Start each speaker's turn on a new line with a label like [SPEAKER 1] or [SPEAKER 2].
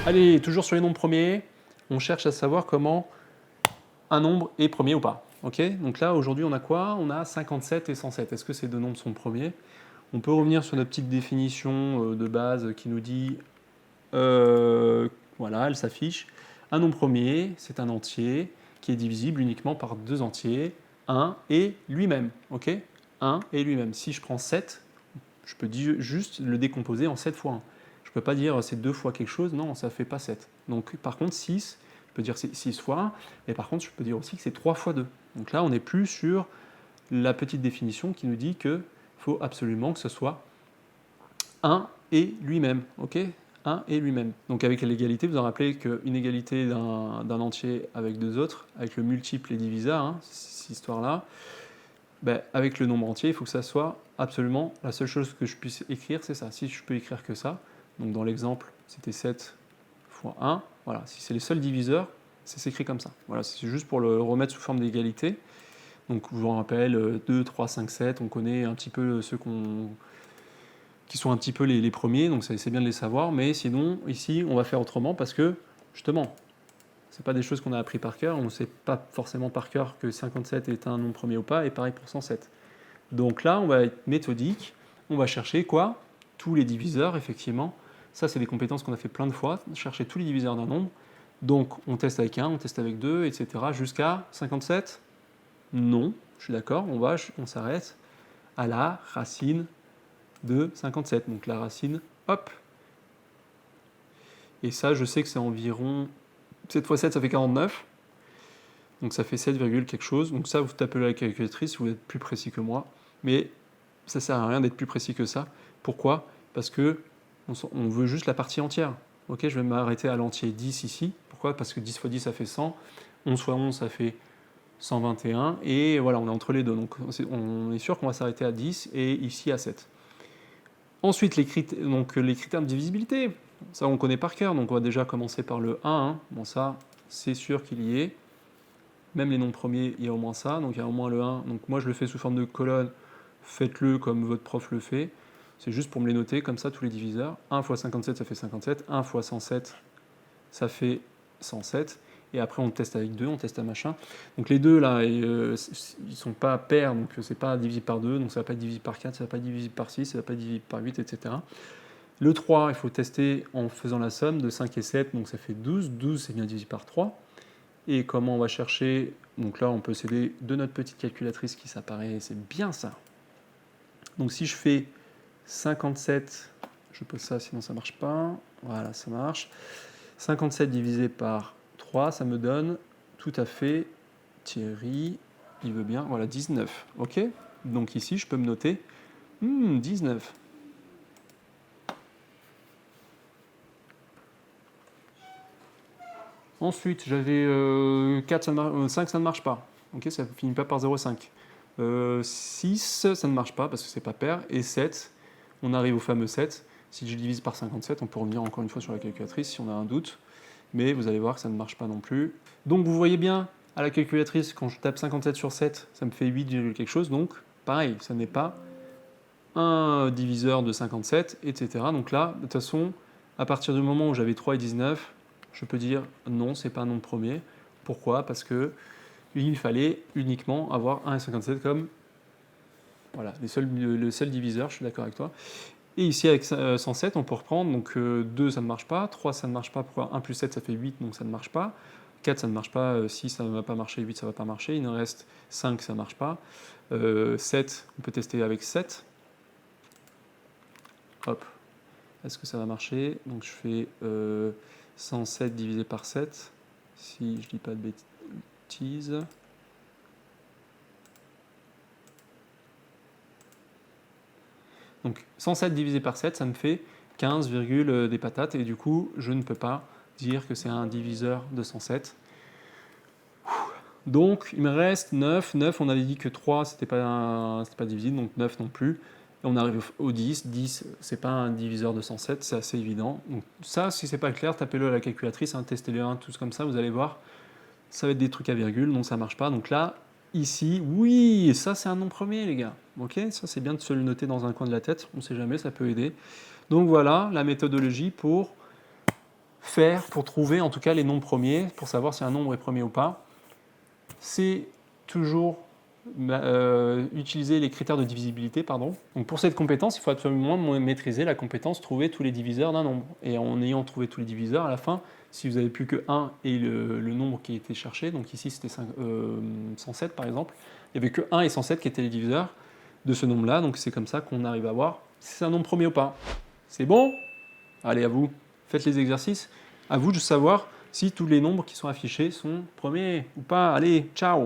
[SPEAKER 1] Allez, toujours sur les nombres premiers, on cherche à savoir comment un nombre est premier ou pas. Ok, donc là, aujourd'hui, on a quoi? On a 57 et 107. Est-ce que ces deux nombres sont premiers? On peut revenir sur notre petite définition de base qui nous dit, voilà, elle s'affiche. Un nombre premier, c'est un entier qui est divisible uniquement par deux entiers, 1 et lui-même. Ok, 1 et lui-même. Si je prends 7, je peux juste le décomposer en 7 fois 1. Je ne peux pas dire c'est 2 fois quelque chose, non, ça ne fait pas 7. Donc par contre 6, je peux dire c'est 6 fois 1, et par contre je peux dire aussi que c'est 3 fois 2. Donc là on n'est plus sur la petite définition qui nous dit qu'il faut absolument que ce soit 1 et lui-même. Ok, 1 et lui-même. Donc avec l'égalité, vous vous rappelez qu'une égalité d'un entier avec deux autres, avec le multiple et diviseur, hein, cette histoire-là, ben, avec le nombre entier, il faut que ça soit absolument la seule chose que je puisse écrire, c'est ça. Si je peux écrire que ça, donc dans l'exemple, c'était 7 fois 1, voilà, si c'est les seuls diviseurs, c'est s'écrit comme ça. Voilà, c'est juste pour le remettre sous forme d'égalité. Donc je vous rappelle, 2, 3, 5, 7, on connaît un petit peu ceux qui sont un petit peu les premiers, donc c'est bien de les savoir, mais sinon, ici, on va faire autrement parce que, justement, c'est pas des choses qu'on a appris par cœur, on ne sait pas forcément par cœur que 57 est un nombre premier ou pas, et pareil pour 107. Donc là, on va être méthodique, on va chercher quoi? Tous les diviseurs, effectivement. Ça, c'est des compétences qu'on a fait plein de fois, chercher tous les diviseurs d'un nombre. Donc, on teste avec 1, on teste avec 2, etc. Jusqu'à 57? Non, je suis d'accord, on s'arrête à la racine de 57. Donc la racine, hop. Et ça, je sais que c'est environ 7 fois 7, ça fait 49. Donc ça fait 7, quelque chose. Donc ça, vous tapez la calculatrice, vous êtes plus précis que moi. Mais ça sert à rien d'être plus précis que ça. Pourquoi? Parce que on veut juste la partie entière. Ok, je vais m'arrêter à l'entier 10 ici. Pourquoi? Parce que 10 fois 10, ça fait 100. 11 fois 11, ça fait 121. Et voilà, on est entre les deux. Donc on est sûr qu'on va s'arrêter à 10 et ici à 7. Ensuite, les critères de divisibilité. Ça, on connaît par cœur. Donc on va déjà commencer par le 1. Hein. Bon, ça, c'est sûr qu'il y est. Même les nombres premiers, il y a au moins ça, donc il y a au moins le 1. Donc moi je le fais sous forme de colonne, faites-le comme votre prof le fait. C'est juste pour me les noter, comme ça, tous les diviseurs. 1 fois 57, ça fait 57. 1 fois 107, ça fait 107. Et après on teste avec 2, on teste à machin. Donc les deux là, ils sont pas pairs, donc c'est pas divisible par 2, donc ça va pas être divisible par 4, ça va pas être divisible par 6, ça va pas être divisible par 8, etc. Le 3, il faut tester en faisant la somme de 5 et 7, donc ça fait 12. 12, c'est bien divisible par 3. Et comment on va chercher? Donc là, on peut s'aider de notre petite calculatrice qui s'apparaît, c'est bien ça. Donc si je fais 57, je pose ça, sinon ça ne marche pas. Voilà, ça marche. 57 divisé par 3, ça me donne tout à fait, Thierry, il veut bien, voilà, 19. Ok? Donc ici, je peux me noter 19. Ensuite, j'avais 5, ça ne marche pas. Ok, ça ne finit pas par 0,5. 6, ça ne marche pas parce que c'est pas pair. Et 7, on arrive au fameux 7. Si je divise par 57, on peut revenir encore une fois sur la calculatrice si on a un doute. Mais vous allez voir que ça ne marche pas non plus. Donc vous voyez bien à la calculatrice, quand je tape 57 sur 7, ça me fait 8, quelque chose. Donc pareil, ça n'est pas un diviseur de 57, etc. Donc là, de toute façon, à partir du moment où j'avais 3 et 19, je peux dire non, c'est pas un nombre premier. Pourquoi? Parce que il fallait uniquement avoir 1 et 57 comme voilà, le seul diviseur, je suis d'accord avec toi. Et ici avec 107, on peut reprendre, donc 2 ça ne marche pas, 3 ça ne marche pas, pourquoi? 1 plus 7 ça fait 8, donc ça ne marche pas. 4 ça ne marche pas, 6 ça ne va pas marcher, 8 ça ne va pas marcher, il nous reste 5 ça ne marche pas. 7, on peut tester avec 7. Hop, est-ce que ça va marcher? Donc je fais 107 divisé par 7, si je dis pas de bêtises. Donc 107 divisé par 7, ça me fait 15, des patates, et du coup, je ne peux pas dire que c'est un diviseur de 107. Donc il me reste 9. 9, on avait dit que 3, c'était pas divisible, donc 9 non plus. Et on arrive au 10. 10, c'est pas un diviseur de 107, c'est assez évident. Donc ça, si c'est pas clair, tapez-le à la calculatrice, hein, testez-le, tous comme ça, vous allez voir. Ça va être des trucs à virgule, donc ça marche pas. Donc là, ici, oui, ça c'est un nom premier, les gars. Ok, ça c'est bien de se le noter dans un coin de la tête, on sait jamais, ça peut aider. Donc voilà la méthodologie pour faire pour trouver en tout cas les nombres premiers, pour savoir si un nombre est premier ou pas, c'est toujours utiliser les critères de divisibilité. Donc pour cette compétence, il faut absolument maîtriser la compétence trouver tous les diviseurs d'un nombre. Et en ayant trouvé tous les diviseurs, à la fin, si vous n'avez plus que 1 et le nombre qui a été cherché, donc ici c'était 107 par exemple, il n'y avait que 1 et 107 qui étaient les diviseurs de ce nombre-là, donc c'est comme ça qu'on arrive à voir si c'est un nombre premier ou pas. C'est bon? Allez, à vous, faites les exercices. À vous de savoir si tous les nombres qui sont affichés sont premiers ou pas. Allez, ciao!